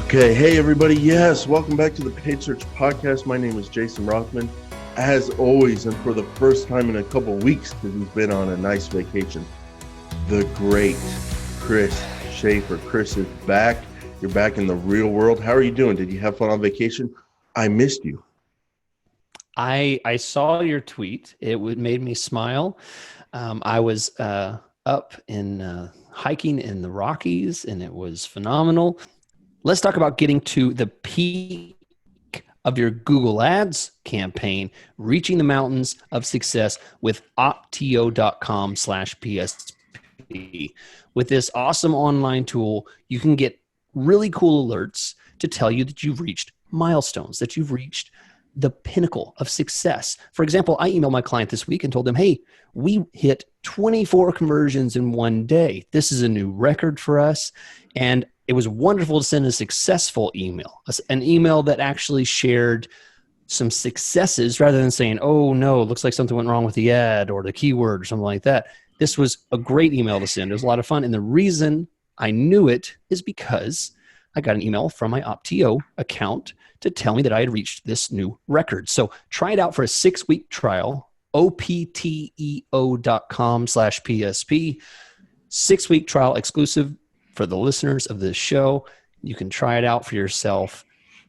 Okay, hey everybody. Yes, welcome back to the Paid Search Podcast. My name is Jason Rothman. As always, and for the first time in a couple of weeks, because he's been on a nice vacation, the great Chris Schaefer. Chris is back. You're back in the real world. How are you doing? Did you have fun on vacation? I missed you. I saw your tweet. It made me smile. I was up in hiking in the Rockies, and it was phenomenal. Let's talk about getting to the peak of your Google Ads campaign, reaching the mountains of success with optio.com/PSP. With this awesome online tool, you can get really cool alerts to tell you that you've reached milestones, that you've reached the pinnacle of success. For example, I emailed my client this week and told them, hey, we hit 24 conversions in one day. This is a new record for us. And it was wonderful to send a successful email, an email that actually shared some successes rather than saying, oh no, looks like something went wrong with the ad or the keyword or something like that. This was a great email to send. It was a lot of fun. And the reason I knew it is because I got an email from my Optio account to tell me that I had reached this new record. So try it out for a 6-week trial, opteo.com/PSP. 6-week trial exclusive for the listeners of this show. You can try it out for yourself,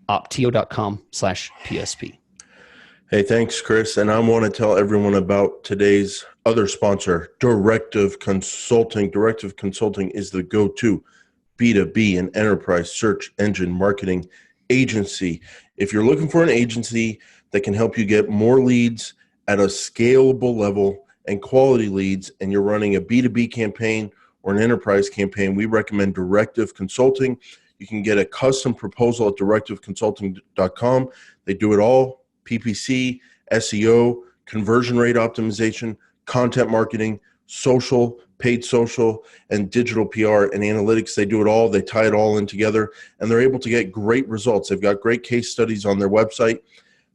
optio.com/PSP. Hey, thanks, Chris. And I want to tell everyone about today's other sponsor, Directive Consulting. Directive Consulting is the go-to B2B and enterprise search engine marketing agency. If you're looking for an agency that can help you get more leads at a scalable level and quality leads, and you're running a B2B campaign or an enterprise campaign, we recommend Directive Consulting. You can get a custom proposal at directiveconsulting.com. They do it all: PPC, SEO, conversion rate optimization, content marketing, social, paid social, and digital PR and analytics. They do it all. They tie it all in together, and they're able to get great results. They've got great case studies on their website.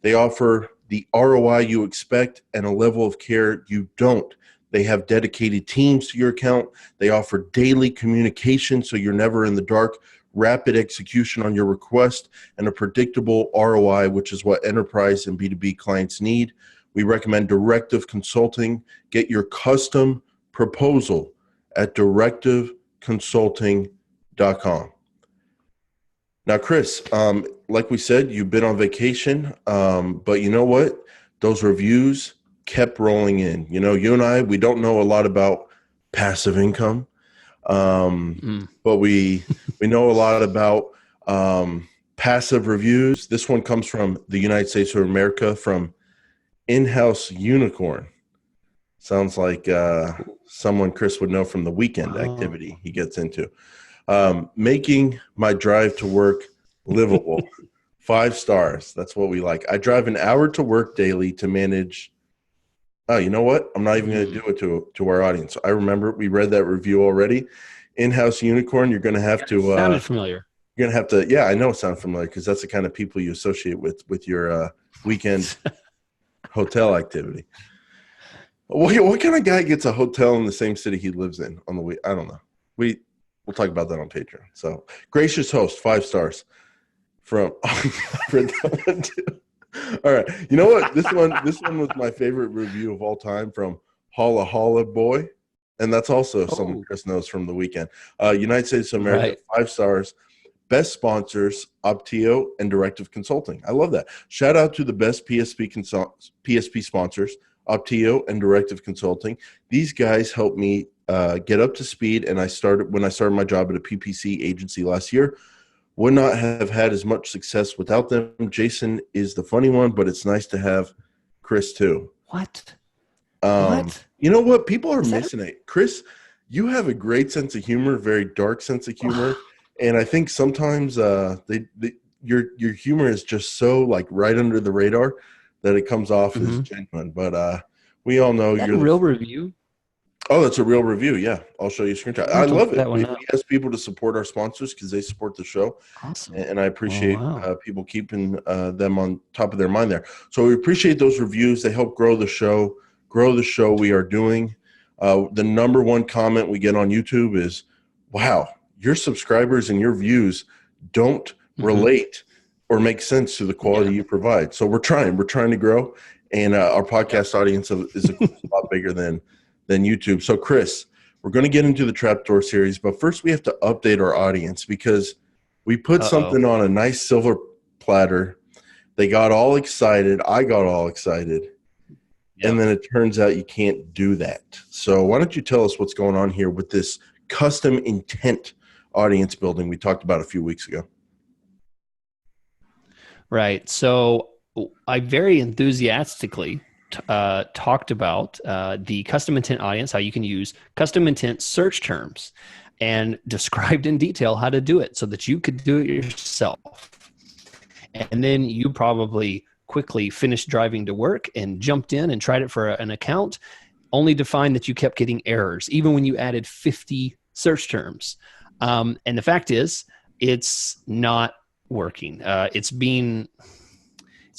They offer the ROI you expect and a level of care you don't. They have dedicated teams to your account. They offer daily communication, so you're never in the dark, rapid execution on your request, and a predictable ROI, which is what enterprise and B2B clients need. We recommend Directive Consulting. Get your custom proposal at directiveconsulting.com. Now, Chris, like we said, you've been on vacation, but you know what? Those reviews kept rolling in. You know, you and I, we don't know a lot about passive income, but we know a lot about passive reviews. This one comes from the United States of America, from In-House Unicorn. Sounds like someone Chris would know from the weekend activity he gets into. Making my drive to work livable. 5 stars. That's what we like. I drive an hour to work daily to manage. Oh, you know what? I'm not even going to do it to our audience. I remember we read that review already. In-House Unicorn, you're going to have to. Sounded familiar. You're going to have to. Yeah, I know it sounds familiar because that's the kind of people you associate with your weekend hotel activity. What kind of guy gets a hotel in the same city he lives in on the week? I don't know. We'll talk about that on Patreon. So, gracious host, 5 stars from. I've read that one too. All right. You know what? This one was my favorite review of all time, from Holla Holla Boy. And that's also someone Chris knows from the weekend. United States of America, right. 5 stars. Best sponsors, Optio and Directive Consulting. I love that. Shout out to the best PSP sponsors, Optio and Directive Consulting. These guys helped me get up to speed, and when I started my job at a PPC agency last year. Would not have had as much success without them. Jason is the funny one, but it's nice to have Chris too. What? You know what? People are missing it. Chris, you have a great sense of humor, very dark sense of humor. And I think sometimes your humor is just so like right under the radar that it comes off as genuine. But we all know you're the real review. Oh, that's a real review. Yeah, I'll show you a screenshot. I love it. We ask people to support our sponsors because they support the show. Awesome. And I appreciate people keeping them on top of their mind there. So we appreciate those reviews. They help grow the show we are doing. The number one comment we get on YouTube is, wow, your subscribers and your views don't relate or make sense to the quality you provide. So we're trying to grow, and our podcast audience is a lot bigger than YouTube. So Chris, we're going to get into the Trapdoor series, but first we have to update our audience because we put something on a nice silver platter. They got all excited. I got all excited. Yep. And then it turns out you can't do that. So why don't you tell us what's going on here with this custom intent audience building we talked about a few weeks ago? Right. So I very enthusiastically talked about the custom intent audience, how you can use custom intent search terms, and described in detail how to do it so that you could do it yourself. And then you probably quickly finished driving to work and jumped in and tried it for an account, only to find that you kept getting errors, even when you added 50 search terms. And the fact is, it's not working. It's being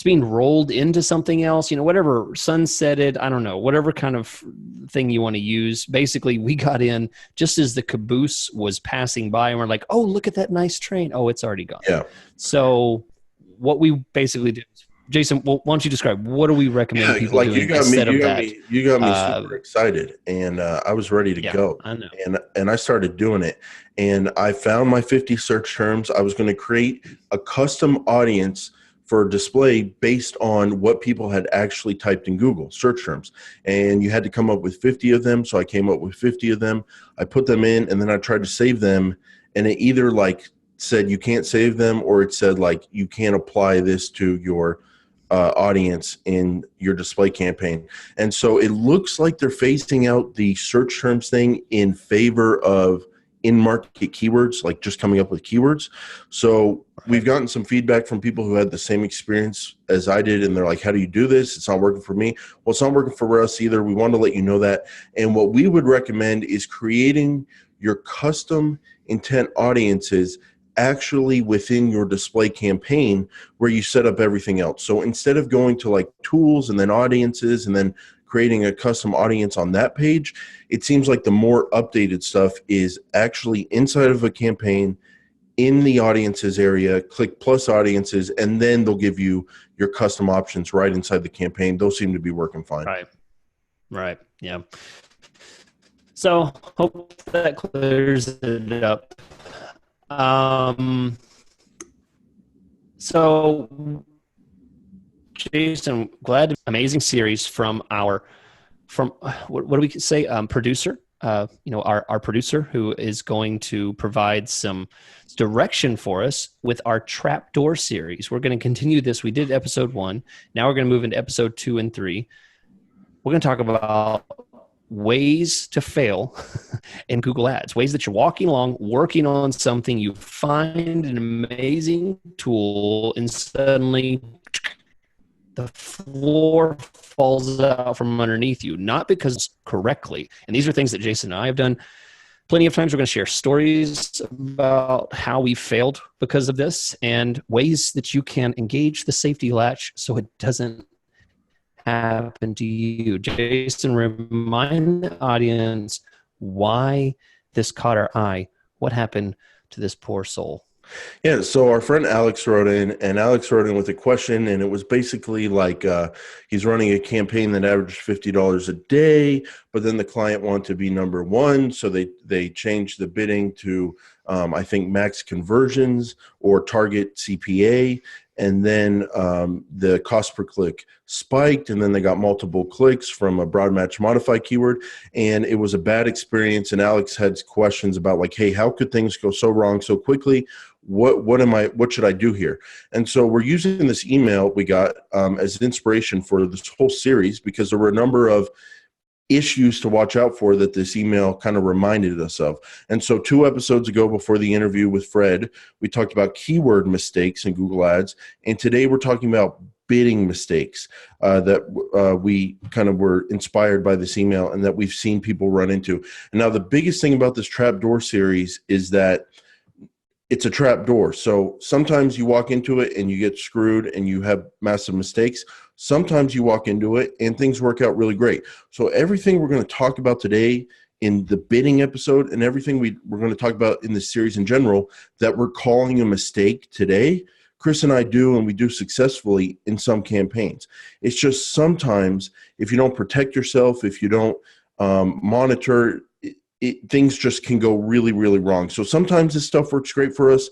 rolled into something else, whatever, sunsetted, I don't know, whatever kind of thing you want to use. Basically, we got in just as the caboose was passing by, and we're like, oh, look at that nice train. Oh, it's already gone. Yeah. So what we basically did is, Jason, why don't you describe, what do we recommend people doing instead of that? You got me super excited, and I was ready to go. I know. And I started doing it, and I found my 50 search terms. I was going to create a custom audience for display based on what people had actually typed in Google search terms. And you had to come up with 50 of them. So I came up with 50 of them. I put them in, and then I tried to save them. And it either said you can't save them, or it said you can't apply this to your audience in your display campaign. And so it looks like they're phasing out the search terms thing in favor of in-market keywords, like just coming up with keywords. So we've gotten some feedback from people who had the same experience as I did, and they're like, how do you do this? It's not working for me. Well, it's not working for us either. We wanted to let you know that. And what we would recommend is creating your custom intent audiences actually within your display campaign where you set up everything else. So instead of going to tools and then audiences and then creating a custom audience on that page, it seems like the more updated stuff is actually inside of a campaign in the audiences area. Click plus audiences, and then they'll give you your custom options right inside the campaign. Those seem to be working fine. Right. Yeah. So hope that clears it up. So Jason, amazing series from what do we say? Producer, our producer, who is going to provide some direction for us with our Trapdoor series. We're going to continue this. We did episode 1. Now we're going to move into episode 2 and 3. We're going to talk about ways to fail in Google Ads, ways that you're walking along, working on something, you find an amazing tool, and suddenly the floor falls out from underneath you, not because it's correctly. And these are things that Jason and I have done plenty of times. We're going to share stories about how we failed because of this and ways that you can engage the safety latch so it doesn't happen to you. Jason, remind the audience why this caught our eye. What happened to this poor soul? Yeah, so our friend Alex wrote in, and Alex wrote in with a question, and it was basically he's running a campaign that averaged $50 a day, but then the client wanted to be number one, so they changed the bidding to I think max conversions or target CPA, and then the cost per click spiked, and then they got multiple clicks from a broad match modify keyword, and it was a bad experience. And Alex had questions about hey, how could things go so wrong so quickly? What should I do here? And so we're using this email we got as an inspiration for this whole series, because there were a number of issues to watch out for that this email kind of reminded us of. And so 2 episodes ago, before the interview with Fred, we talked about keyword mistakes in Google Ads. And today we're talking about bidding mistakes that we kind of were inspired by this email and that we've seen people run into. And now the biggest thing about this trapdoor series is that it's a trap door. So sometimes you walk into it and you get screwed and you have massive mistakes. Sometimes you walk into it and things work out really great. So everything we're going to talk about today in the bidding episode and everything we're going to talk about in this series in general that we're calling a mistake today, Chris and I do, and we do successfully in some campaigns. It's just sometimes if you don't protect yourself, if you don't monitor, things just can go really, really wrong. So sometimes this stuff works great for us.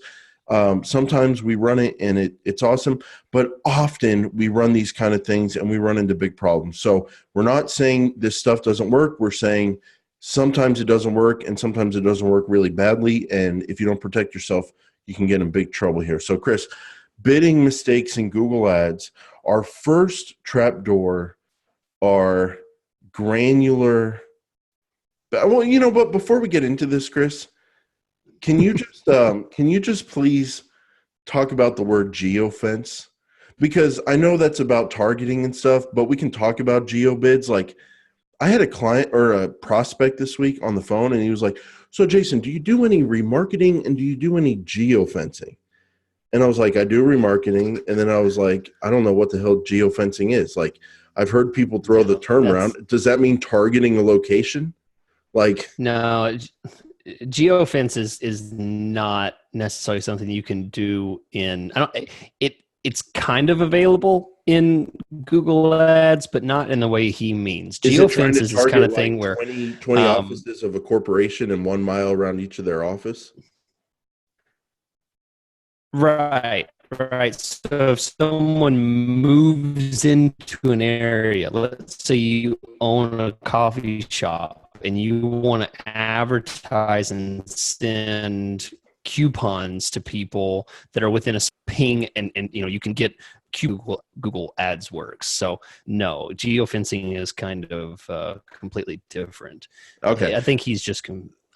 Sometimes we run it and it's awesome, but often we run these kind of things and we run into big problems. So we're not saying this stuff doesn't work. We're saying sometimes it doesn't work and sometimes it doesn't work really badly. And if you don't protect yourself, you can get in big trouble here. So Chris, bidding mistakes in Google Ads, our first trapdoor are granular. Well, but before we get into this, Chris, can you just please talk about the word geofence? Because I know that's about targeting and stuff, but we can talk about geo bids. Like I had a client or a prospect this week on the phone and he was like, so Jason, do you do any remarketing and do you do any geofencing? And I was like, I do remarketing. And then I was like, I don't know what the hell geofencing is. Like I've heard people throw the term around. Does that mean targeting a location? Like, no, geofence is not necessarily something you can do in. It's kind of available in Google Ads, but not in the way he means. Geofence is this kind of thing where 20 offices of a corporation and 1 mile around each of their office. Right. So if someone moves into an area, let's say you own a coffee shop and you want to advertise and send coupons to people that are within a ping and you can get Google Ads works. So no, geofencing is kind of completely different. Okay. I think he's just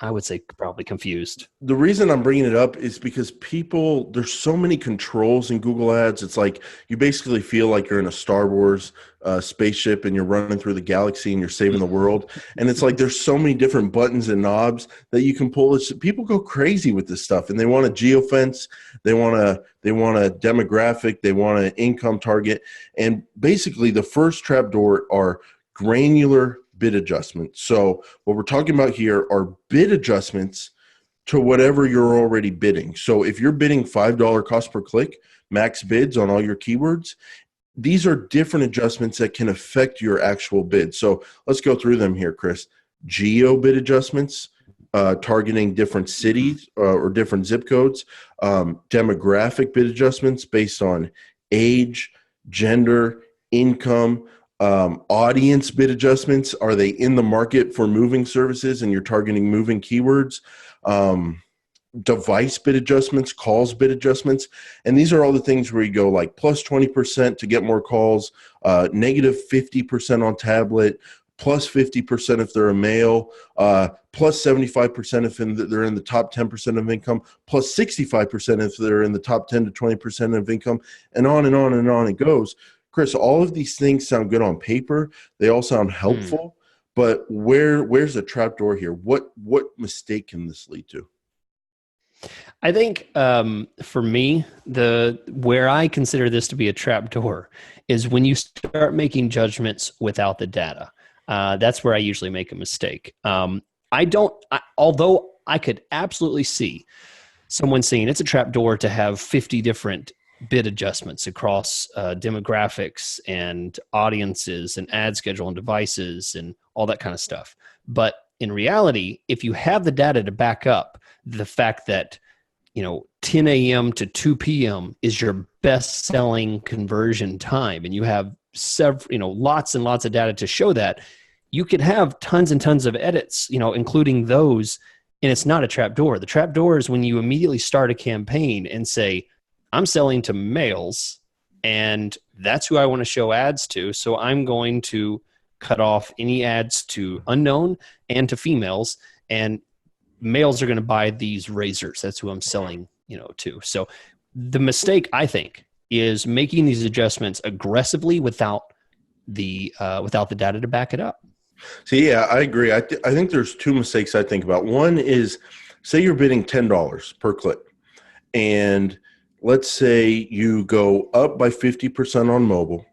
I would say probably confused. The reason I'm bringing it up is because there's so many controls in Google Ads. It's like you basically feel like you're in a Star Wars spaceship and you're running through the galaxy and you're saving the world. And it's like there's so many different buttons and knobs that you can pull. People go crazy with this stuff and they want a geofence. They want a demographic. They want an income target. And basically the first trapdoor are granular bid adjustments. So what we're talking about here are bid adjustments to whatever you're already bidding. So if you're bidding $5 cost per click, max bids on all your keywords, these are different adjustments that can affect your actual bid. So let's go through them here, Chris. Geo bid adjustments, targeting different cities or different zip codes, demographic bid adjustments based on age, gender, income, audience bid adjustments. Are they in the market for moving services and you're targeting moving keywords? Device bid adjustments, calls bid adjustments. And these are all the things where you go like plus 20% to get more calls, negative 50% on tablet, plus 50% if they're a male, plus 75% if they're in the top 10% of income, plus 65% if they're in the top 10 to 20% of income, and on and on and on it goes. Chris, all of these things sound good on paper. They all sound helpful, but where's the trapdoor here? What mistake can this lead to? I think for me, where I consider this to be a trapdoor is when you start making judgments without the data. That's where I usually make a mistake. Although I could absolutely see someone saying it's a trapdoor to have 50 different bid adjustments across demographics and audiences and ad schedule and devices and all that kind of stuff. But in reality, if you have the data to back up the fact that 10 a.m. to 2 p.m. is your best selling conversion time, and you have lots and lots of data to show that, you could have tons and tons of edits, including those, and it's not a trapdoor. The trapdoor is when you immediately start a campaign and say, I'm selling to males and that's who I want to show ads to. So I'm going to cut off any ads to unknown and to females, and males are going to buy these razors. That's who I'm selling, to. So the mistake, I think, is making these adjustments aggressively without the data to back it up. So yeah, I agree. I think there's two mistakes I think about. One is, say you're bidding $10 per click, and let's say you go up by 50% on mobile,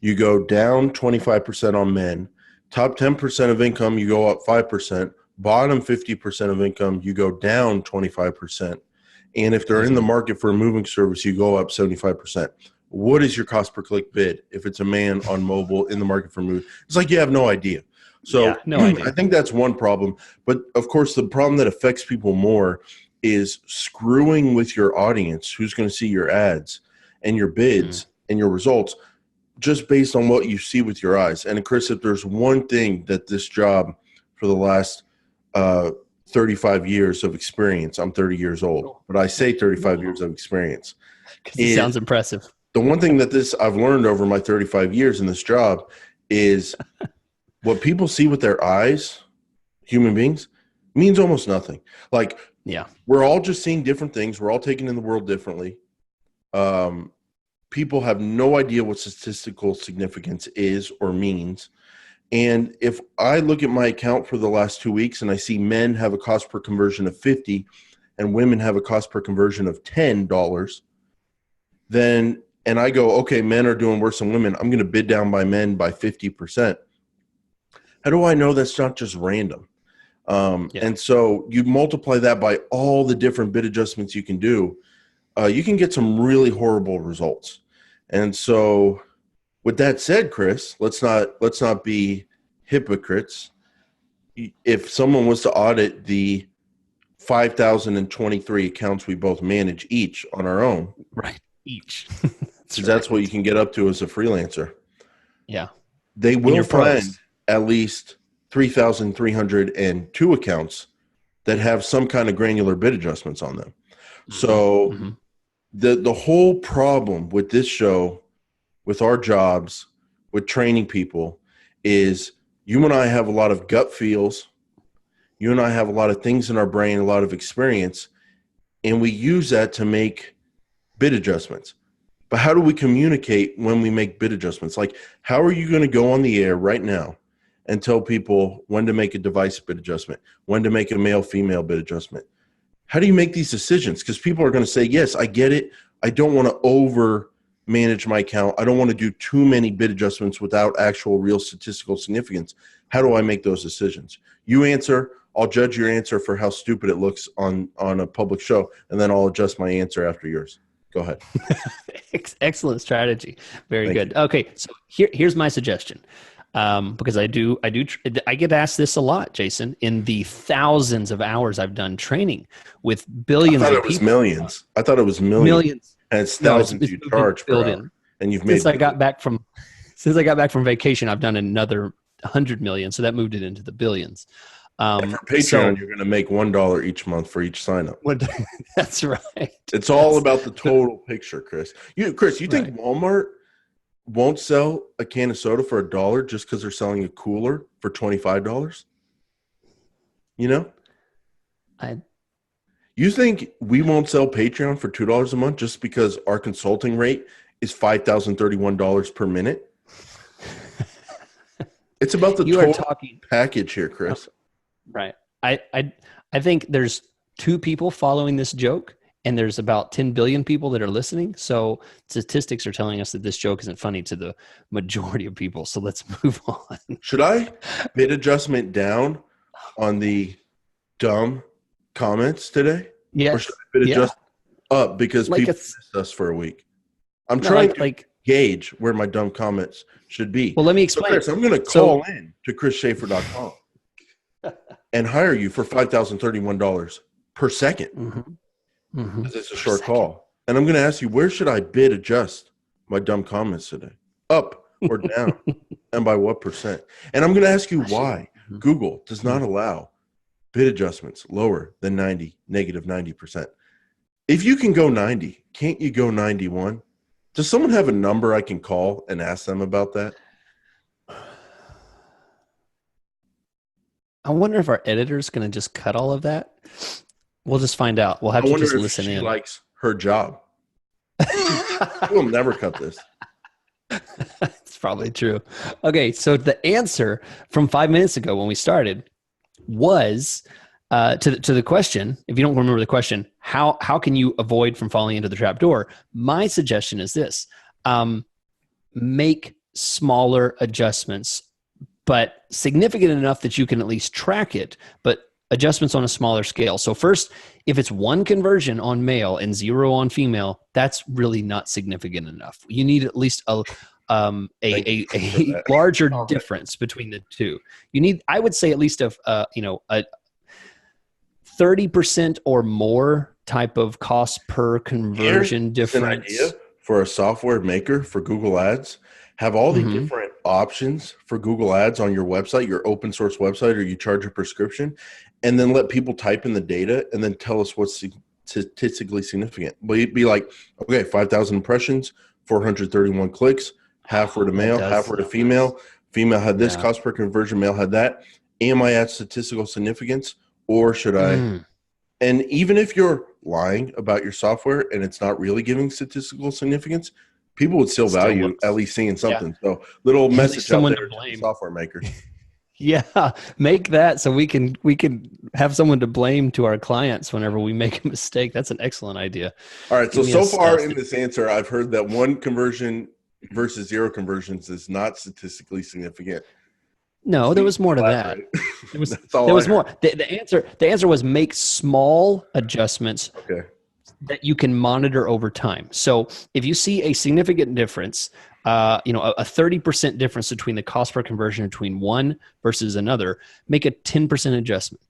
you go down 25% on men, top 10% of income, you go up 5%, bottom 50% of income, you go down 25%. And if they're in the market for a moving service, you go up 75%. What is your cost per click bid if it's a man on mobile in the market for moving? It's like you have no idea. So yeah, no idea. I think that's one problem. But of course, the problem that affects people more is screwing with your audience, who's going to see your ads and your bids and your results just based on what you see with your eyes. And Chris, if there's one thing that this job for the last 35 years of experience, I'm 30 years old, but I say 35 years of experience. It sounds impressive. The one thing that I've learned over my 35 years in this job is what people see with their eyes, human beings, means almost nothing. Like, yeah, we're all just seeing different things. We're all taking in the world differently. People have no idea what statistical significance is or means. And if I look at my account for the last 2 weeks and I see men have a cost per conversion of 50 and women have a cost per conversion of $10, then, and I go, okay, men are doing worse than women, I'm going to bid down by men by 50%. How do I know that's not just random? And so you multiply that by all the different bid adjustments you can do, you can get some really horrible results. And so with that said, Chris, let's not be hypocrites. If someone was to audit the 5,023 accounts we both manage each on our own, right? Each, that's what you can get up to as a freelancer. Yeah, they will find at least 3,302 accounts that have some kind of granular bid adjustments on them. So the whole problem with this show, with our jobs, with training people, is you and I have a lot of gut feels. You and I have a lot of things in our brain, a lot of experience, and we use that to make bid adjustments. But how do we communicate when we make bid adjustments? Like, how are you going to go on the air right now and tell people when to make a device bid adjustment, when to make a male-female bid adjustment? How do you make these decisions? Because people are going to say, yes, I get it. I don't want to over manage my account. I don't want to do too many bid adjustments without actual real statistical significance. How do I make those decisions? You answer. I'll judge your answer for how stupid it looks on a public show, and then I'll adjust my answer after yours. Go ahead. Excellent strategy. Very Thank good. you. Okay, so here's my suggestion. Because I get asked this a lot, Jason, in the thousands of hours I've done training with billions of people. I thought it was millions. I thought it was millions. And it's thousands you charge per hour. And you've made since I got back from vacation, I've done another 100 million. So that moved it into the billions. And for Patreon, you're going to make $1 each month for each sign up. That's right. It's all about the total picture, Chris. You think Walmart won't sell a can of soda for $1 just because they're selling a cooler for $25? You know? You think we won't sell Patreon for $2 a month just because our consulting rate is $5,031 per minute? It's about the total package here, Chris. Right. I think there's 2 people following this joke, and there's about 10 billion people that are listening. So statistics are telling us that this joke isn't funny to the majority of people. So let's move on. Should I bid adjustment down on the dumb comments today? Yes. Or should I bid adjust up because people missed us for a week? I'm trying to gauge where my dumb comments should be. Well, let me explain. So Chris, I'm going to call in to chrisschaefer.com and hire you for $5,031 per second. Because it's a short call. And I'm going to ask you, where should I bid adjust my dumb comments today? Up or down? And by what percent? And I'm going to ask you why Google does not allow bid adjustments lower than negative 90%. If you can go 90, can't you go 91? Does someone have a number I can call and ask them about that? I wonder if our editor's going to just cut all of that. We'll just find out. We'll have to just listen in. She likes her job. We'll never cut this. It's probably true. Okay, so the answer from 5 minutes ago when we started was to the question. If you don't remember the question, how can you avoid from falling into the trapdoor? My suggestion is this: make smaller adjustments, but significant enough that you can at least track it, but adjustments on a smaller scale. So first, if it's one conversion on male and 0 on female, that's really not significant enough. You need at least a larger difference between the two. You need, I would say, at least a 30% or more type of cost per conversion difference. An idea for a software maker for Google Ads. Have all the different options for Google Ads on your website, your open source website, or you charge a prescription, and then let people type in the data and then tell us what's statistically significant. Be like, okay, 5,000 impressions, 431 clicks, half were to male, half were to female. Female had this cost per conversion, male had that. Am I at statistical significance, or should I? And even if you're lying about your software and it's not really giving statistical significance, people would still value at least seeing something. So little message out there to the software makers. Yeah, make that so we can have someone to blame to our clients whenever we make a mistake. That's an excellent idea. All right, so far in this answer, I've heard that one conversion versus 0 conversions is not statistically significant. No, there was more to that. There was more. The answer was make small adjustments that you can monitor over time. So if you see a significant difference, a 30% difference between the cost per conversion between one versus another, make a 10% adjustment.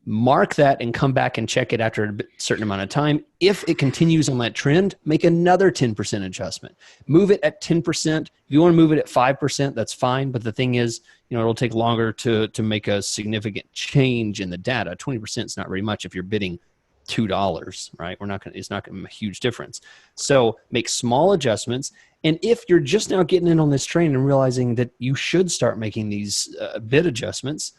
Mark that and come back and check it after a certain amount of time. If it continues on that trend, make another 10% adjustment. Move it at 10%. If you want to move it at 5%, that's fine. But the thing is, it'll take longer to make a significant change in the data. 20% is not very much if you're bidding $2, right? It's not going to be a huge difference. So make small adjustments. And if you're just now getting in on this train and realizing that you should start making these bid adjustments,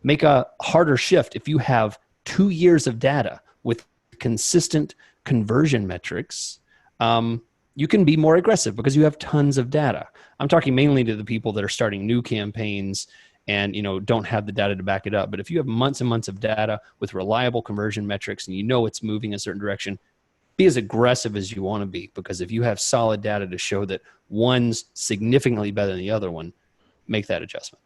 make a harder shift. If you have 2 years of data with consistent conversion metrics, you can be more aggressive because you have tons of data. I'm talking mainly to the people that are starting new campaigns and don't have the data to back it up. But if you have months and months of data with reliable conversion metrics and it's moving in a certain direction, be as aggressive as you want to be, because if you have solid data to show that one's significantly better than the other one, make that adjustment.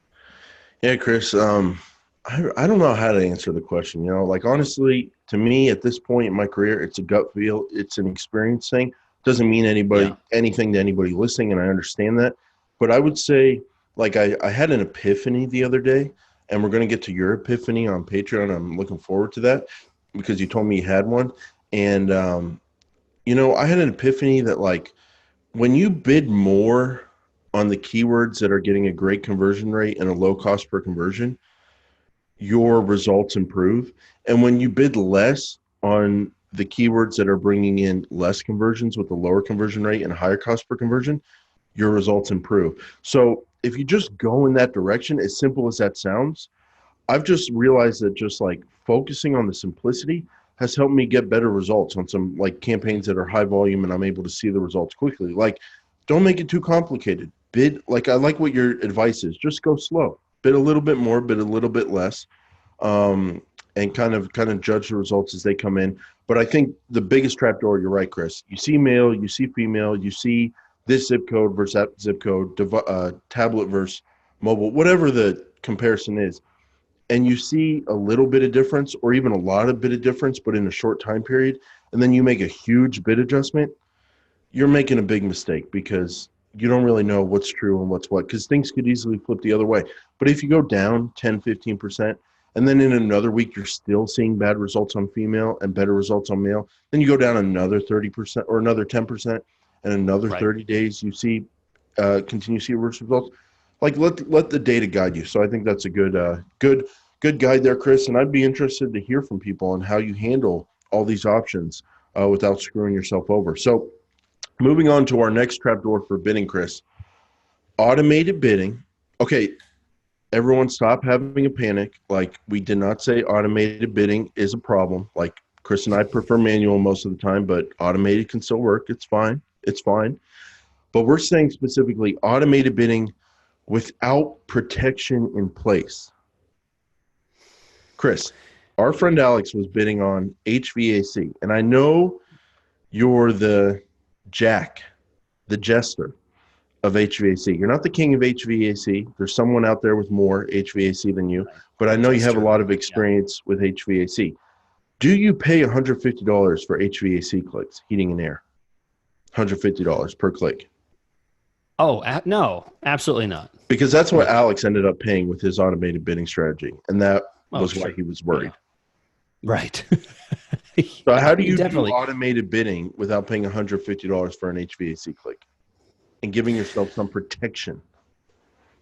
Yeah, Chris, I don't know how to answer the question. Honestly, to me at this point in my career, it's a gut feel. It's an experience thing. Doesn't mean anything to anybody listening, and I understand that. But I would say, I had an epiphany the other day, and we're going to get to your epiphany on Patreon. I'm looking forward to that because you told me you had one. And, I had an epiphany that, when you bid more on the keywords that are getting a great conversion rate and a low cost per conversion, your results improve. And when you bid less on the keywords that are bringing in less conversions with a lower conversion rate and higher cost per conversion, your results improve. So if you just go in that direction, as simple as that sounds, I've just realized that just focusing on the simplicity has helped me get better results on some campaigns that are high volume, and I'm able to see the results quickly. Don't make it too complicated. Bid, I like what your advice is. Just go slow. Bid a little bit more, bid a little bit less, and kind of judge the results as they come in. But I think the biggest trapdoor, you're right, Chris. You see male, you see female, you see this zip code versus that zip code, tablet versus mobile, whatever the comparison is. And you see a little bit of difference or even a lot of bit of difference, but in a short time period, and then you make a huge bid adjustment, you're making a big mistake because you don't really know what's true and what's what, because things could easily flip the other way. But if you go down 10, 15%, and then in another week you're still seeing bad results on female and better results on male, then you go down another 30% or another 10%, and another 30 days you see continue to see worse results. Let the data guide you. So I think that's a good guide there, Chris. And I'd be interested to hear from people on how you handle all these options without screwing yourself over. So moving on to our next trapdoor for bidding, Chris. Automated bidding. Okay, everyone stop having a panic. We did not say automated bidding is a problem. Chris and I prefer manual most of the time, but automated can still work. It's fine. But we're saying specifically automated bidding without protection in place. Chris, our friend Alex was bidding on HVAC, and I know you're the Jack, the jester. of HVAC. You're not the king of HVAC. There's someone out there with more HVAC than you, Right. but I know you have a Tester. lot of Yeah. experience with HVAC. Do you pay $150 for HVAC clicks, heating and air? $150 per click. Oh, no, absolutely not. Because that's what No. Alex ended up paying with his automated bidding strategy. And that Oh, was why sure. he was worried. Yeah. Right. So Yeah, how I do mean, you do definitely. automated bidding without paying $150 for an HVAC click and giving yourself some protection?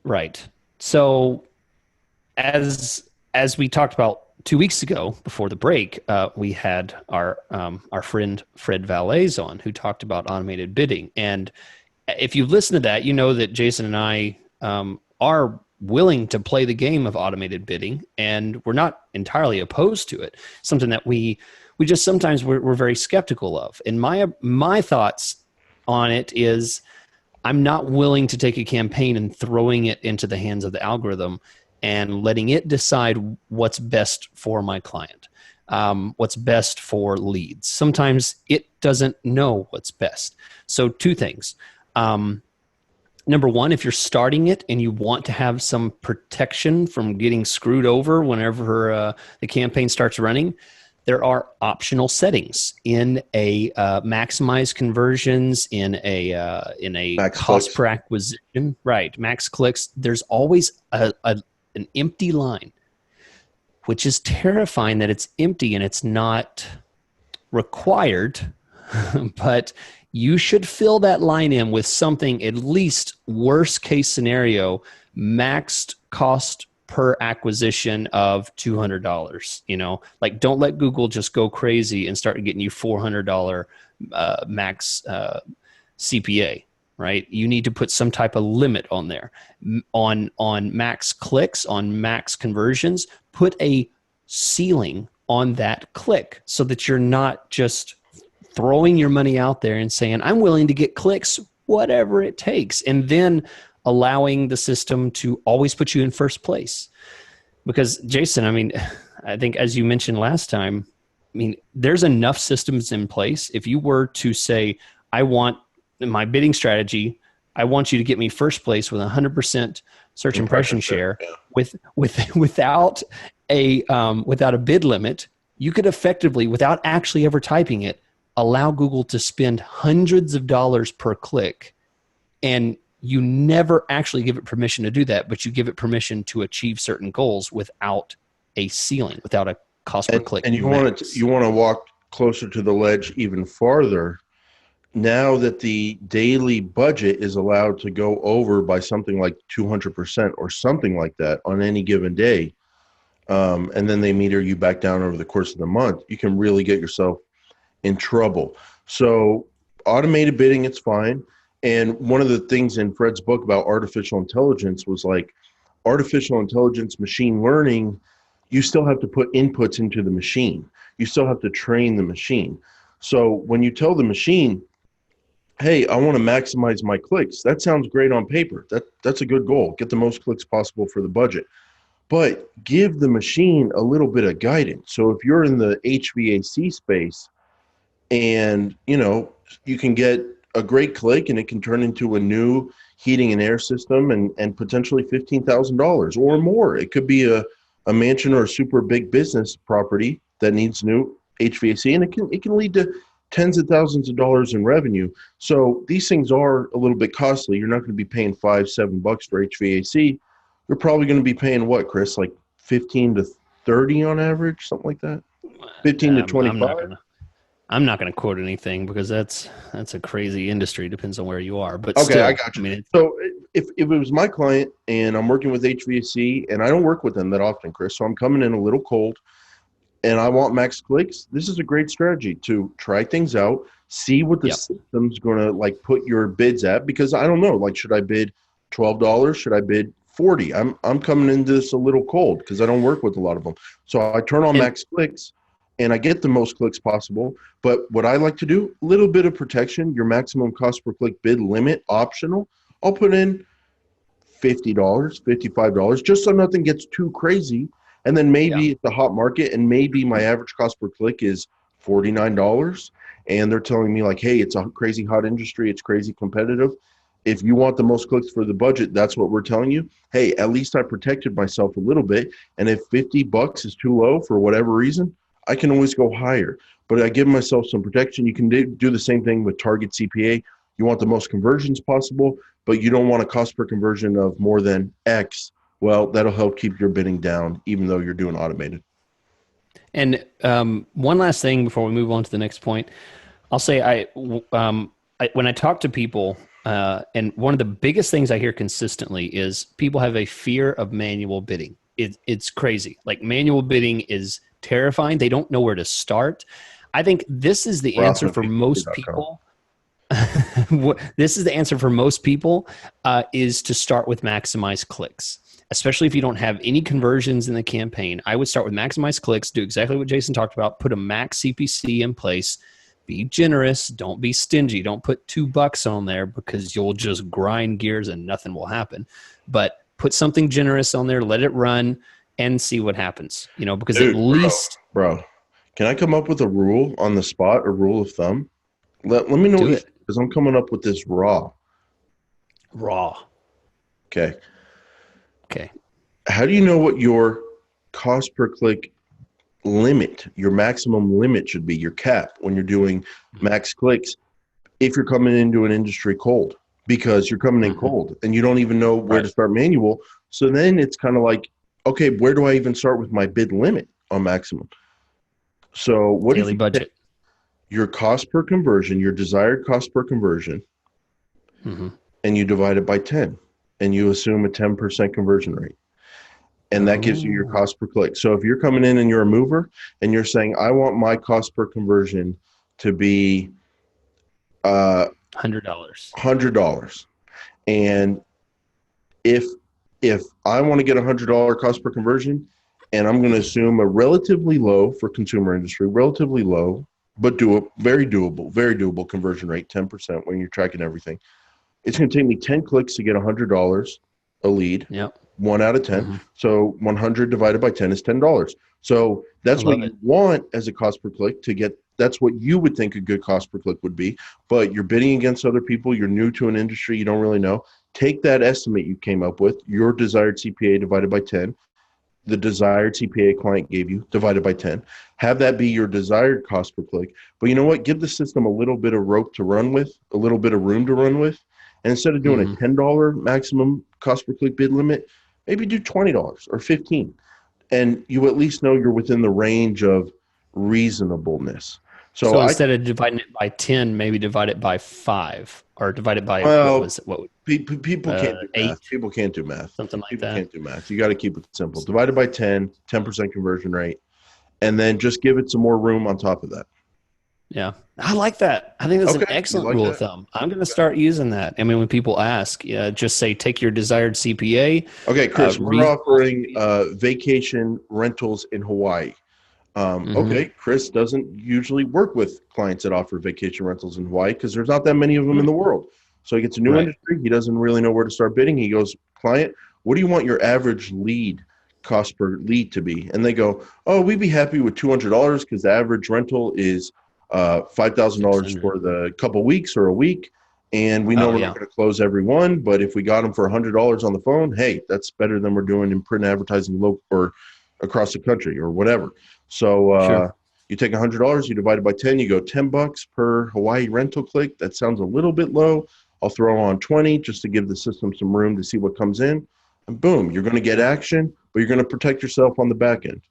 Right. So as we talked about 2 weeks ago before the break, we had our friend Fred Valles on, who talked about automated bidding. And if you listen to that, you know that Jason and I are willing to play the game of automated bidding, and we're not entirely opposed to it. Something that we just sometimes we're very skeptical of. And my thoughts on it is, I'm not willing to take a campaign and throwing it into the hands of the algorithm and letting it decide what's best for my client, what's best for leads. Sometimes it doesn't know what's best. So two things. Number one, if you're starting it and you want to have some protection from getting screwed over whenever the campaign starts running, there are optional settings in a maximize conversions, in a Max cost clicks. per acquisition, right? Max clicks. There's always an empty line, which is terrifying that it's empty and it's not required, but you should fill that line in with something, at least worst case scenario, maxed cost per acquisition of $200. Like, don't let Google just go crazy and start getting you $400 max CPA, right? You need to put some type of limit on there. On max clicks, on max conversions, put a ceiling on that click so that you're not just throwing your money out there and saying, I'm willing to get clicks, whatever it takes, and then allowing the system to always put you in first place. Because Jason, I mean, I think as you mentioned last time, I mean, there's enough systems in place. If you were to say, I want my bidding strategy, I want you to get me first place with 100% search impression share, Yeah. without a bid limit, you could effectively, without actually ever typing it, allow Google to spend hundreds of dollars per click, and you never actually give it permission to do that, but you give it permission to achieve certain goals without a ceiling, without a cost per click. And you want to walk closer to the ledge even farther. Now that the daily budget is allowed to go over by something like 200% or something like that on any given day, and then they meter you back down over the course of the month, you can really get yourself in trouble. So automated bidding, it's fine. And one of the things in Fred's book about artificial intelligence was like artificial intelligence, machine learning, you still have to put inputs into the machine. You still have to train the machine. So when you tell the machine, hey, I want to maximize my clicks, that sounds great on paper. That's a good goal. Get the most clicks possible for the budget. But give the machine a little bit of guidance. So if you're in the HVAC space, and you can get a great click and it can turn into a new heating and air system and potentially $15,000 or more. It could be a mansion or a super big business property that needs new HVAC, and it can lead to tens of thousands of dollars in revenue. So these things are a little bit costly. You're not going to be paying $5-7 for HVAC. You're probably going to be paying what, Chris, like 15 to 30 on average, something like that. 15 to 25. I'm not going to quote anything because that's a crazy industry. Depends on where you are, but Okay, still, I got you. I mean, So if it was my client and I'm working with HVAC and I don't work with them that often, Chris, so I'm coming in a little cold and I want max clicks, this is a great strategy to try things out, see what the system's going to like put your bids at, because I don't know, like, should I bid $12? Should I bid 40? I'm coming into this a little cold because I don't work with a lot of them. So I turn on max clicks and I get the most clicks possible. But what I like to do, a little bit of protection, your maximum cost per click bid limit, optional. I'll put in $50, $55, just so nothing gets too crazy. And then maybe it's a hot market and maybe my average cost per click is $49. And they're telling me like, hey, it's a crazy hot industry. It's crazy competitive. if you want the most clicks for the budget, that's what we're telling you. Hey, at least I protected myself a little bit. And if $50 is too low for whatever reason, I can always go higher. But I give myself some protection. You can do the same thing with target CPA. You want the most conversions possible, but you don't want a cost per conversion of more than X. Well, that'll help keep your bidding down, even though you're doing automated. And one last thing before we move on to the next point, I'll say when I talk to people, and one of the biggest things I hear consistently is people have a fear of manual bidding. It's crazy. Like manual bidding is terrifying. They don't know where to start. I think this is the answer for most people. This is the answer for most people is to start with maximize clicks. Especially if you don't have any conversions in the campaign, I would start with maximize clicks, do exactly what Jason talked about, put a max CPC in place, be generous, don't be stingy, don't put $2 on there because you'll just grind gears and nothing will happen. But put something generous on there, let it run and see what happens, because at least... Bro, can I come up with a rule on the spot, a rule of thumb? Let me know because I'm coming up with this raw. Okay. How do you know what your cost per click limit, your maximum limit should be, your cap when you're doing max clicks if you're coming into an industry cold? Because you're coming in cold and you don't even know where to start manual. So then it's kind of like, okay, where do I even start with my bid limit on maximum? So what daily budget? Your cost per conversion, your desired cost per conversion, and you divide it by 10, and you assume a 10% conversion rate. And that gives you your cost per click. So if you're coming in and you're a mover and you're saying, I want my cost per conversion to be $100. And if I want to get $100 cost per conversion, and I'm going to assume a relatively low for consumer industry, relatively low, but very doable conversion rate, 10% when you're tracking everything. It's going to take me 10 clicks to get $100 a lead. Yep. 1 out of 10. So 100 divided by 10 is $10. So that's what you want as a cost per click to get. That's what you would think a good cost per click would be. But you're bidding against other people. You're new to an industry. You don't really know. Take that estimate you came up with, your desired CPA divided by 10, the desired CPA client gave you divided by 10. Have that be your desired cost per click. But you know what? Give the system a little bit of rope to run with, a little bit of room to run with. And instead of doing a $10 maximum cost per click bid limit, maybe do $20 or $15, and you at least know you're within the range of reasonableness. So instead of dividing it by 10, maybe divide it by 5 or divide it by people can't do 8. math. People can't do math. Something like people that. Can't do math. You got to keep it simple. Divided by 10% conversion rate, and then just give it some more room on top of that. Yeah, I like that. I think that's an excellent rule of thumb. I'm going to start using that. I mean, when people ask, just say, take your desired CPA. Okay, Chris, we're offering vacation rentals in Hawaii. Okay, Chris doesn't usually work with clients that offer vacation rentals in Hawaii because there's not that many of them in the world. So he gets a new industry. He doesn't really know where to start bidding. He goes, client, what do you want your average lead cost per lead to be? And they go, oh, we'd be happy with $200 because the average rental is $5,000 for the couple weeks or a week, and we know we're not going to close every one, but if we got them for $100 on the phone, hey, that's better than we're doing in print advertising local or across the country or whatever. So you take $100, you divide it by 10, you go $10 per Hawaii rental click. That sounds a little bit low. I'll throw on 20 just to give the system some room to see what comes in, and boom, you're going to get action, but you're going to protect yourself on the back end.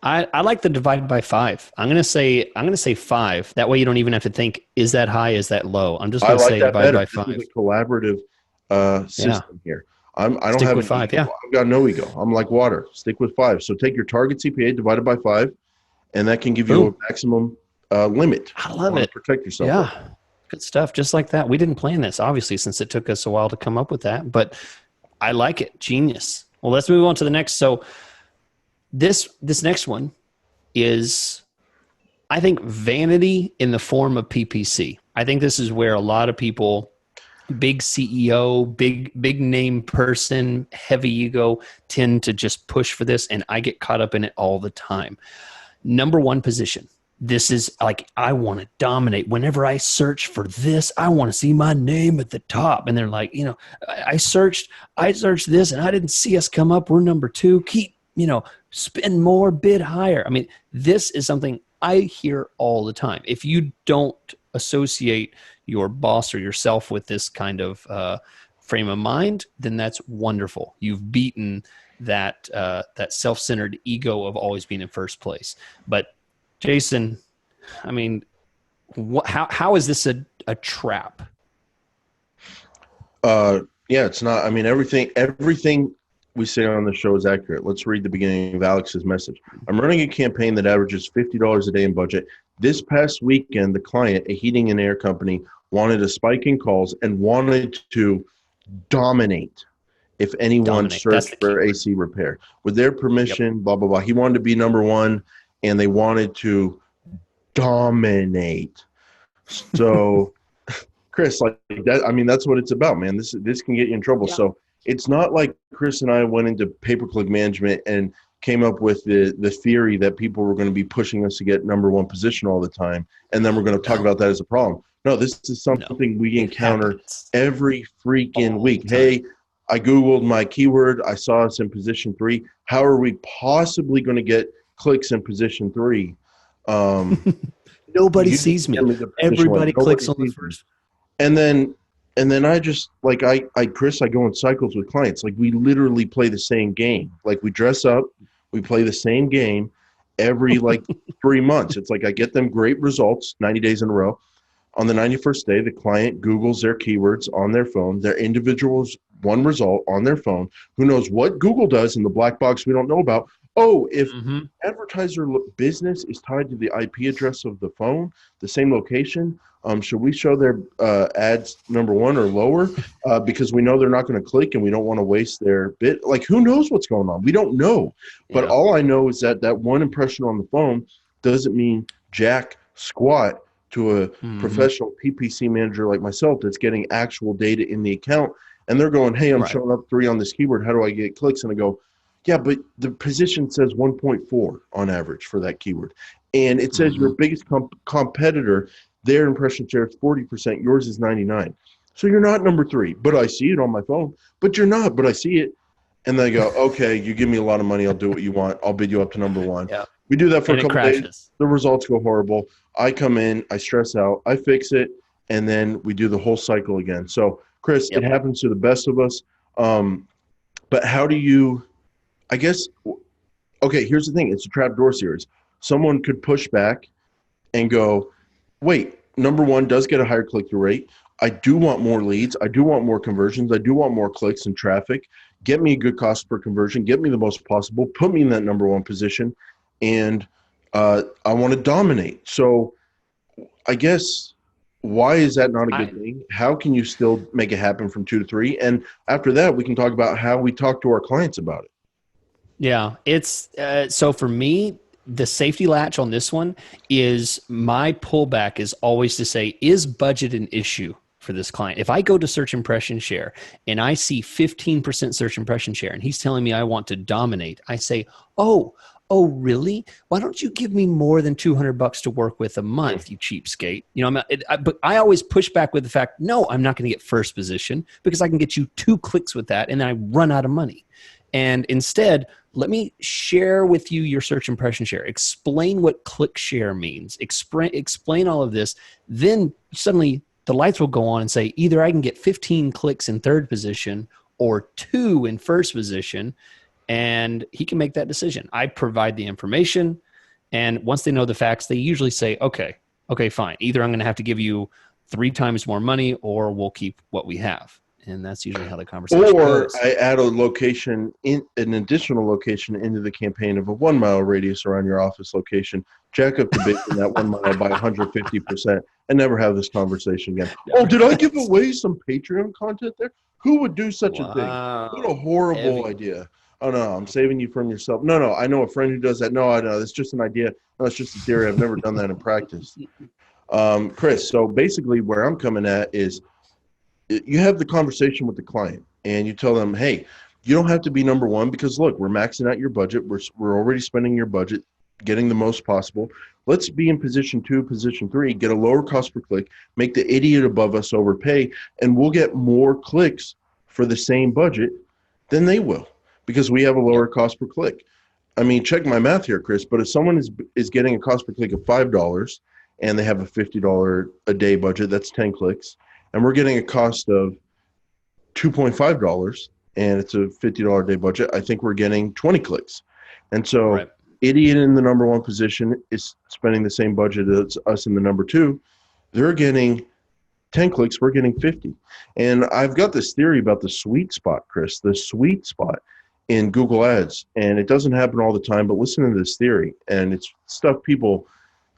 I like the divide by 5. I'm gonna say 5. That way you don't even have to think, is that high, is that low? I'm just gonna say divide by 5. This is a collaborative system here. I don't Stick have with 5. I've got no ego. I'm like water. Stick with 5. So take your target CPA divided by 5, and that can give you a maximum limit. I love it. Protect yourself. Yeah, good stuff. Just like that. We didn't plan this, obviously, since it took us a while to come up with that, but I like it. Genius. Well, let's move on to the next. So this next one is, I think, vanity in the form of PPC. I think this is where a lot of people, big CEO, big name person, heavy ego, tend to just push for this, and I get caught up in it all the time. Number one position, this is like, I want to dominate. Whenever I search for this, I want to see my name at the top. And they're like, I searched this and I didn't see us come up. We're number 2. Keep, spend more, bid higher. I mean, this is something I hear all the time. If you don't associate your boss or yourself with this kind of frame of mind, then that's wonderful. You've beaten that self-centered ego of always being in first place. But Jason, I mean, how is this a trap? Yeah, it's not. I mean, everything we say on the show is accurate. Let's read the beginning of Alex's message. I'm running a campaign that averages $50 a day in budget. This past weekend, the client, a heating and air company, wanted a spike in calls and wanted to dominate if anyone searched for AC repair. With their permission, blah, blah, blah. He wanted to be number 1, and they wanted to dominate. So, Chris, like that, I mean, that's what it's about, man. This can get you in trouble. Yeah. So it's not like Chris and I went into pay-per-click management and came up with the theory that people were going to be pushing us to get number 1 position all the time, and then we're going to talk about that as a problem. No, this is something we encounter every freaking week. Hey, I Googled my keyword. I saw us in position 3. How are we possibly going to get clicks in position 3? Nobody sees me. Everybody clicks on the first. And then I just like Chris, I go in cycles with clients. Like, we literally play the same game. Like, we dress up, we play the same game every 3 months. It's like I get them great results 90 days in a row. On the 91st day, the client Googles their keywords on their phone, their individual's one result on their phone. Who knows what Google does in the black box we don't know about? Oh, if advertiser business is tied to the IP address of the phone, the same location, should we show their ads number 1 or lower? Because we know they're not going to click and we don't want to waste their bit. Like, who knows what's going on? We don't know. But all I know is that one impression on the phone doesn't mean jack squat to a professional PPC manager like myself that's getting actual data in the account. And they're going, hey, I'm showing up 3 on this keyword. How do I get clicks? And I go, yeah, but the position says 1.4 on average for that keyword. And it says your biggest competitor, their impression share is 40%. Yours is 99. So you're not number 3, but I see it on my phone. But you're not, but I see it. And they go, okay, you give me a lot of money. I'll do what you want. I'll bid you up to number 1. Yeah. We do that for a couple days. The results go horrible. I come in, I stress out, I fix it, and then we do the whole cycle again. So, Chris, it happens to the best of us. But how do you, I guess, okay, here's the thing. It's a trapdoor series. Someone could push back and go, wait, number 1 does get a higher click-through rate. I do want more leads. I do want more conversions. I do want more clicks and traffic. Get me a good cost per conversion. Get me the most possible. Put me in that number 1 position. And I want to dominate. So I guess, why is that not a good thing? How can you still make it happen from 2 to 3? And after that, we can talk about how we talk to our clients about it. Yeah, it's so for me, the safety latch on this one is my pullback is always to say, is budget an issue for this client? If I go to search impression share and I see 15% search impression share and he's telling me I want to dominate, I say, oh, really? Why don't you give me more than $200 to work with a month, you cheapskate? But I always push back with the fact, no, I'm not going to get first position because I can get you 2 clicks with that and then I run out of money. And instead, let me share with you your search impression share. Explain what click share means. Explain all of this. Then suddenly the lights will go on and say, either I can get 15 clicks in 3rd position or 2 in 1st position. And he can make that decision. I provide the information. And once they know the facts, they usually say, okay, fine. Either I'm going to have to give you 3 times more money or we'll keep what we have. And that's usually how the conversation goes. Or I add an additional location into the campaign of a 1 mile radius around your office location. Jack up the bid in that 1 mile by 150% and never have this conversation again. Oh, did I give away some Patreon content there? Who would do such a thing? What a horrible idea. Oh, no, I'm saving you from yourself. No, I know a friend who does that. No, I know. It's just an idea. No, it's just a theory. I've never done that in practice. Chris, so basically where I'm coming at is you have the conversation with the client and you tell them, hey, you don't have to be number 1 because, look, we're maxing out your budget. We're already spending your budget. getting the most possible. Let's be in position 2, position 3, get a lower cost per click, make the idiot above us overpay, and we'll get more clicks for the same budget than they will because we have a lower cost per click. I mean, check my math here, Chris, but if someone is getting a cost per click of $5 and they have a $50 a day budget, that's 10 clicks, and we're getting a cost of $2.5 and it's a $50 a day budget, I think we're getting 20 clicks. And so idiot in the number 1 position is spending the same budget as us in the number 2. They're getting 10 clicks, we're getting 50. And I've got this theory about the sweet spot, Chris, the sweet spot in Google Ads. And it doesn't happen all the time, but listen to this theory. And it's stuff people,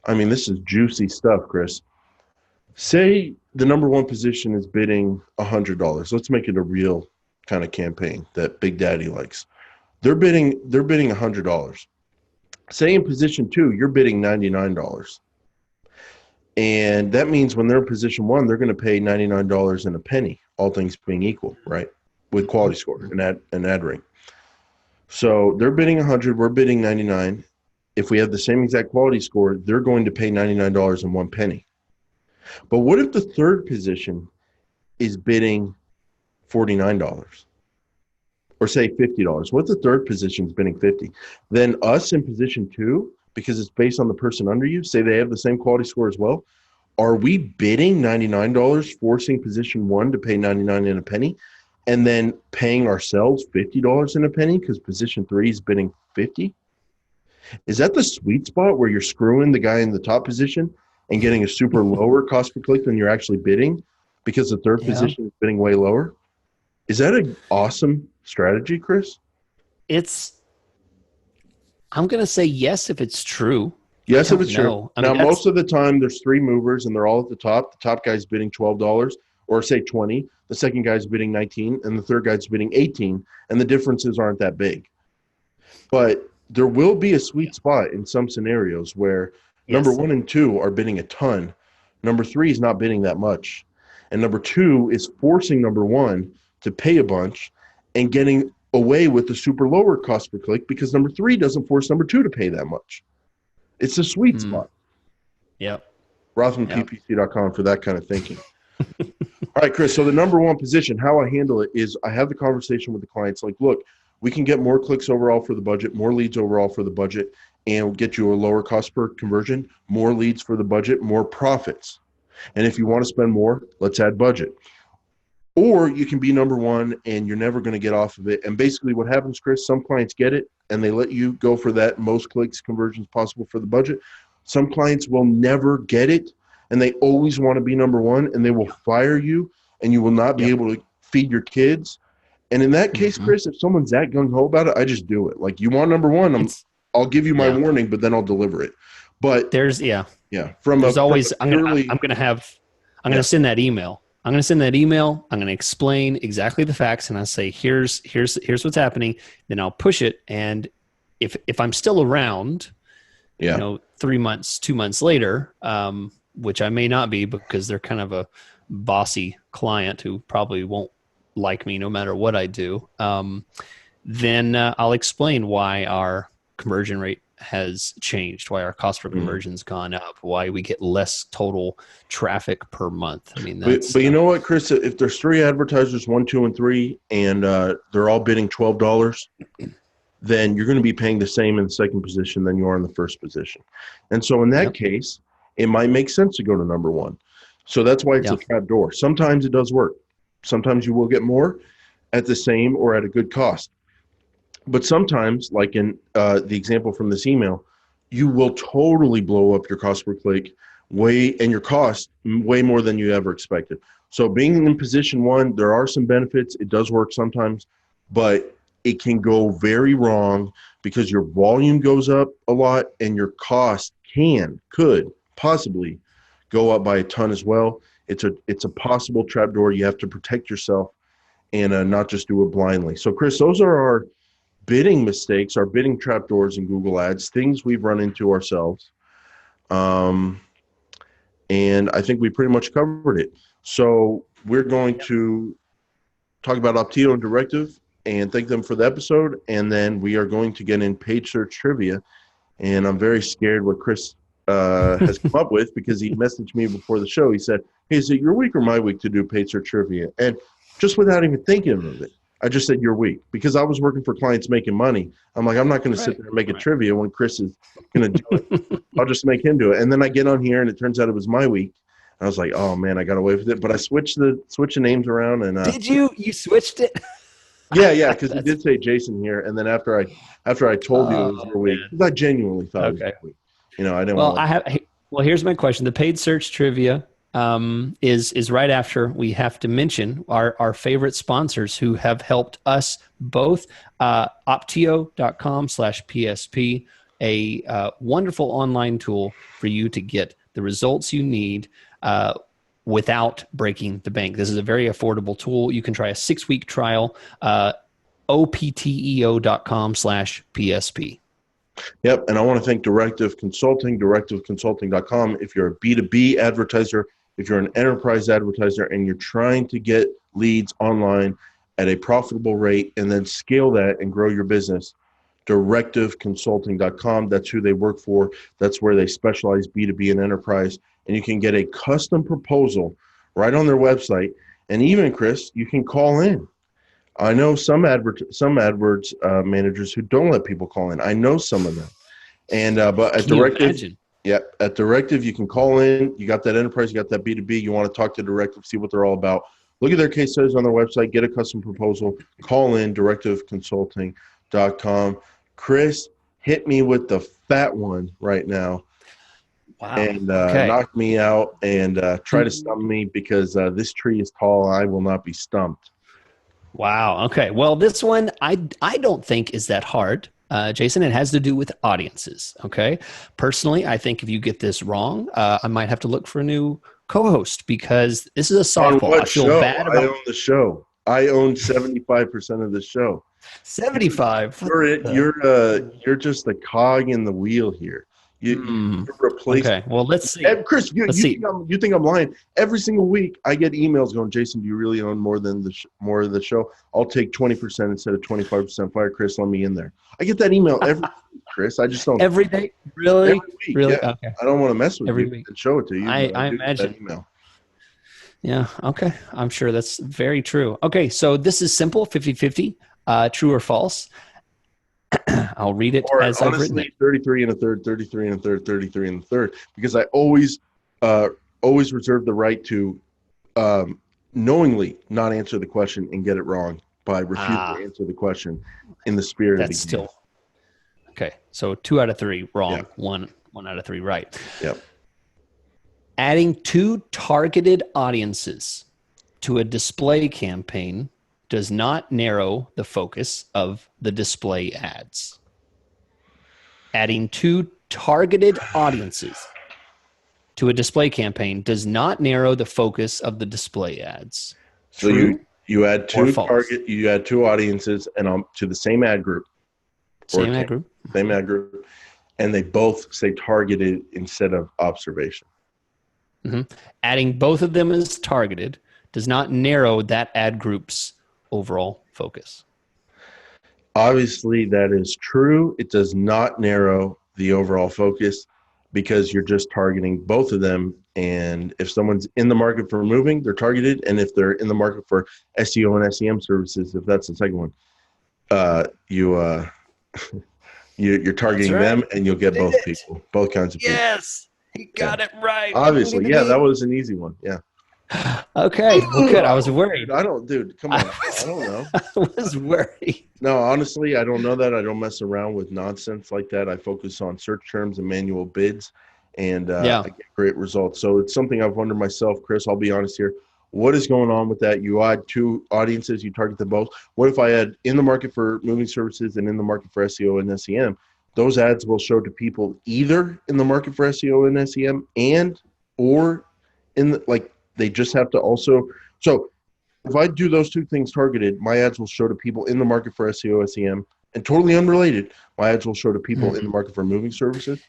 I mean, this is juicy stuff, Chris. Say the number 1 position is bidding $100. Let's make it a real kind of campaign that Big Daddy likes. They're bidding $100. Say in position 2, you're bidding $99. And that means when they're in position 1, they're going to pay $99 and a penny, all things being equal, right? With quality score and ad rank. So they're bidding 100, we're bidding 99. If we have the same exact quality score, they're going to pay $99 and 1 penny. But what if the third position is bidding $49? Or say $50. What if the third position is bidding $50? Then us in position 2, because it's based on the person under you, say they have the same quality score as well, are we bidding $99, forcing position 1 to pay 99 and a penny, and then paying ourselves $50 and a penny because position 3 is bidding 50? Is that the sweet spot where you're screwing the guy in the top position and getting a super lower cost per click than you're actually bidding because the third position is bidding way lower? Is that an awesome strategy, Chris? I'm going to say yes if it's true. Yes, if it's true. I mean, now, most of the time, there's 3 movers, and they're all at the top. The top guy's bidding $12, or say 20. The second guy's bidding 19, and the third guy's bidding 18, and the differences aren't that big. But there will be a sweet spot in some scenarios where number 1 and 2 are bidding a ton. Number 3 is not bidding that much. And number 2 is forcing number 1 to pay a bunch and getting away with the super lower cost per click because number 3 doesn't force number 2 to pay that much. It's a sweet spot. Yep. RothmanPPC.com for that kind of thinking. All right, Chris. So the number 1 position, how I handle it is I have the conversation with the clients like, look, we can get more clicks overall for the budget, more leads overall for the budget, and get you a lower cost per conversion, more leads for the budget, more profits. And if you want to spend more, let's add budget. Or you can be number 1 and you're never going to get off of it. And basically what happens, Chris, some clients get it and they let you go for that most clicks conversions possible for the budget. Some clients will never get it and they always want to be number 1 and they will fire you and you will not be able to feed your kids. And in that case, Chris, if someone's that gung-ho about it, I just do it. Like, you want number 1, I'll give you my warning, but then I'll deliver it. But there's I'm going to send that email. I'm going to send that email. I'm going to explain exactly the facts, and I say, here's what's happening. Then I'll push it, and if I'm still around, 3 months, 2 months later, which I may not be because they're kind of a bossy client who probably won't like me no matter what I do. Then I'll explain why our conversion rate has changed, why our cost per conversion's gone up, why we get less total traffic per month. I mean, but you know what, Chris? If there's 3 advertisers, 1, 2, and 3, and they're all bidding $12, then you're going to be paying the same in the second position than you are in the first position. And so in that case, it might make sense to go to number 1. So that's why it's a trapdoor. Sometimes it does work. Sometimes you will get more at the same or at a good cost. But sometimes, like in the example from this email, you will totally blow up your cost per click and your cost way more than you ever expected. So being in position 1, there are some benefits. It does work sometimes, but it can go very wrong because your volume goes up a lot and your cost could possibly go up by a ton as well. It's a possible trapdoor. You have to protect yourself and not just do it blindly. So, Chris, those are our bidding mistakes, our bidding trapdoors in Google Ads, things we've run into ourselves. And I think we pretty much covered it. So we're going to talk about Optito and Directive and thank them for the episode. And then we are going to get in page search trivia and I'm very scared what Chris has come up with, because he messaged me before the show. He said, "Hey, is it your week or my week to do paid search trivia?" And just without even thinking of it, I just said your week, because I was working for clients making money. I'm like, I'm not going to sit there and make a trivia when Chris is going to do it. I'll just make him do it. And then I get on here, and it turns out it was my week. I was like, oh man, I got away with it. But I switched the names around, and Did you? You switched it? yeah, because he did say Jason here, and then after I told you it was your week, because I genuinely thought it was your week. You know, I didn't. Well, well, here's my question. The paid search trivia is right after we have to mention our favorite sponsors who have helped us both. Optio.com/PSP, a wonderful online tool for you to get the results you need without breaking the bank. This is a very affordable tool. You can try a 6-week trial. Opteo.com/PSP. Yep, and I want to thank Directive Consulting, directiveconsulting.com. If you're a B2B advertiser, if you're an enterprise advertiser, and you're trying to get leads online at a profitable rate and then scale that and grow your business, directiveconsulting.com. That's who they work for. That's where they specialize B2B and enterprise. And you can get a custom proposal right on their website. And even, Chris, you can call in. I know some AdWords managers who don't let people call in. I know some of them. And but at Directive, at Directive, you can call in. You got that enterprise, you got that B2B. You want to talk to Directive, see what they're all about. Look at their case studies on their website. Get a custom proposal. Call in, directiveconsulting.com. Chris, hit me with the fat one right now. Wow. And knock me out and try to stump me, because this tree is tall. I will not be stumped. Wow. Okay. Well, this one I don't think is that hard, Jason. It has to do with audiences. Okay. Personally, I think if you get this wrong, I might have to look for a new co-host, because this is a softball. I feel bad about. I own the show. I own 75% of the show. 75. You're just a cog in the wheel here. You replace. Okay. Well, let's see. Chris, you think I'm lying? Every single week, I get emails going, Jason, do you really own more of the show? I'll take 20% instead of 25%. Fire Chris, let me in there. I get that email every week, Chris. I just don't. Every day? Really? Every week, really? Yeah. Okay. I don't want to mess with Every you week. and show it to you. I imagine. That email. Yeah. Okay. I'm sure that's very true. Okay. So this is simple, 50-50, true or false. I'll read it as I've written it. 33 and a third, 33 and a third, 33 and a third, because I always reserve the right to knowingly not answer the question and get it wrong by refusing to answer the question in the spirit of the game. Still okay. So 2 out of 3 wrong, 1 out of 3 right. Yep. Adding 2 targeted audiences to a display campaign does not narrow the focus of the display ads. Adding 2 targeted audiences to a display campaign does not narrow the focus of the display ads. So you add 2 audiences and to the same ad group. Same ad group, and they both say targeted instead of observation. Mm-hmm. Adding both of them as targeted does not narrow that ad group's overall focus. Obviously, that is true. It does not narrow the overall focus, because you're just targeting both of them. And if someone's in the market for moving, they're targeted. And if they're in the market for SEO and SEM services, if that's the second one, you're targeting them, and you'll get both people, both kinds of people. Yes, he got it right. Obviously, that was an easy one. Yeah. Okay, well, good. I was worried. Dude, come on. I don't know. I was worried. No, honestly, I don't know that. I don't mess around with nonsense like that. I focus on search terms and manual bids, and I get great results. So it's something I've wondered myself, Chris. I'll be honest here. What is going on with that? You add 2 audiences, you target them both. What if I add in the market for moving services and in the market for SEO and SEM? Those ads will show to people either in the market for SEO and SEM or in the, they just have to also. So if I do those 2 things targeted, my ads will show to people in the market for SEO, SEM, and totally unrelated, my ads will show to people in the market for moving services.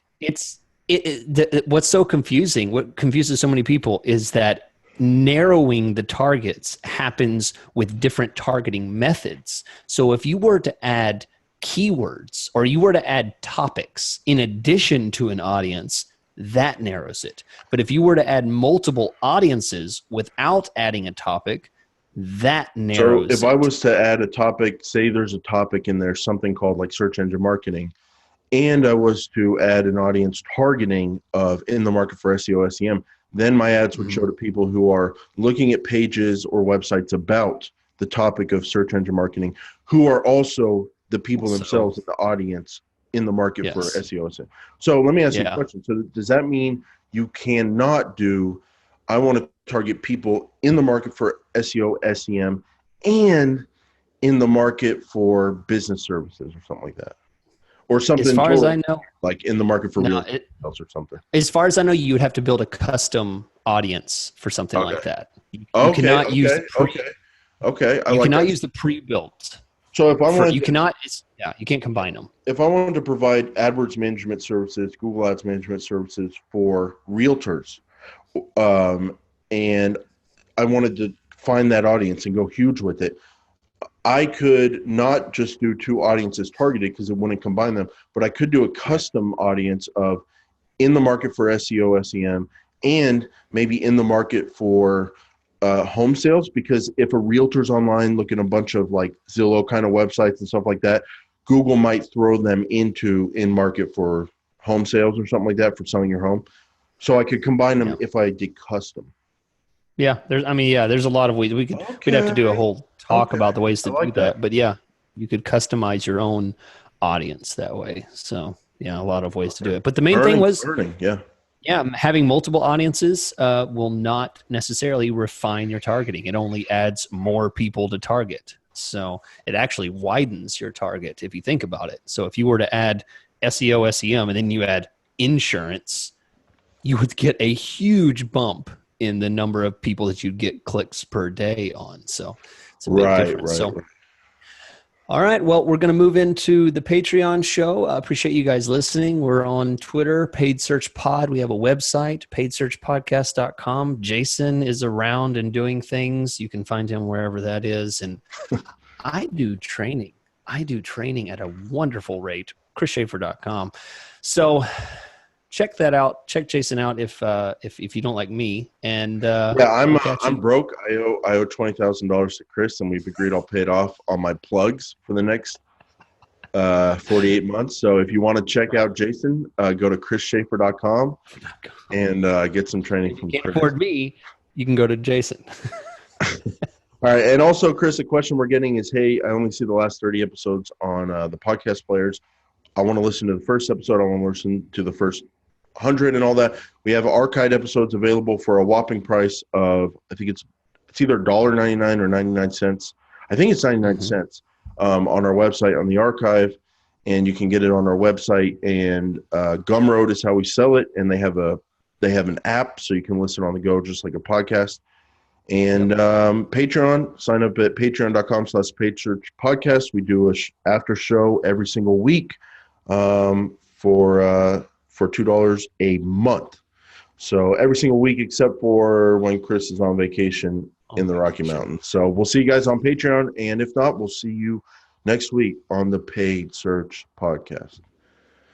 What's so confusing, what confuses so many people is that narrowing the targets happens with different targeting methods. So if you were to add keywords or you were to add topics in addition to an audience, that narrows it. But if you were to add multiple audiences without adding a topic, that narrows So if it. I was to add a topic, say there's a topic in there, something called like search engine marketing, and I was to add an audience targeting of in the market for SEO, SEM, then my ads would show to people who are looking at pages or websites about the topic of search engine marketing, who are also the people themselves in the audience in the market for SEO, SEM. So let me ask you a question. So does that mean you cannot do, I want to target people in the market for SEO, SEM, and in the market for business services or something like that? Or something as far as I know, like in the market for real estate or something. As far as I know, you would have to build a custom audience for something like that. You cannot use use the pre-built. So if I wanted you can't combine them. If I wanted to provide AdWords management services, Google Ads management services for realtors, and I wanted to find that audience and go huge with it, I could not just do two audiences targeted because it wouldn't combine them, but I could do a custom audience of in the market for SEO, SEM, and maybe in the market for home sales, because if a realtor's online looking at a bunch of like Zillow kind of websites and stuff like that, Google might throw them into in market for home sales or something like that for selling your home. So I could combine them if I did custom. Yeah, there's a lot of ways we'd have to do a whole talk about the ways to do that. But yeah, you could customize your own audience that way. So yeah, a lot of ways to do it. But the main thing was having multiple audiences will not necessarily refine your targeting. It only adds more people to target. So it actually widens your target if you think about it. So if you were to add SEO, SEM, and then you add insurance, you would get a huge bump in the number of people that you'd get clicks per day on. So it's a big difference. All right. Well, we're going to move into the Patreon show. I appreciate you guys listening. We're on Twitter, Paid Search Pod. We have a website, paidsearchpodcast.com. Jason is around and doing things. You can find him wherever that is. And I do training. At a wonderful rate, chrisschaefer.com. So check that out. Check Jason out if you don't like me. And I'm broke. I owe $20,000 to Chris, and we've agreed I'll pay it off on my plugs for the next 48 months. So if you want to check out Jason, go to chrisschaefer.com and get some training from Chris. If you can't afford me, you can go to Jason. All right. And also, Chris, the question we're getting is, hey, I only see the last 30 episodes on the podcast players. I want to listen to the first episode. I want to listen to the first 100 and all that. We have archived episodes available for a whopping price of, I think it's either $1.99 or 99 cents. I think it's 99 cents on our website on the archive, and you can get it on our website. And Gumroad is how we sell it, and they have an app so you can listen on the go just like a podcast. And Patreon, sign up at patreon.com/paidsearchpodcast. We do a after show every single week for $2 a month. So every single week except for when Chris is on vacation in the Rocky Mountains. So we'll see you guys on Patreon. And if not, we'll see you next week on the Paid Search Podcast.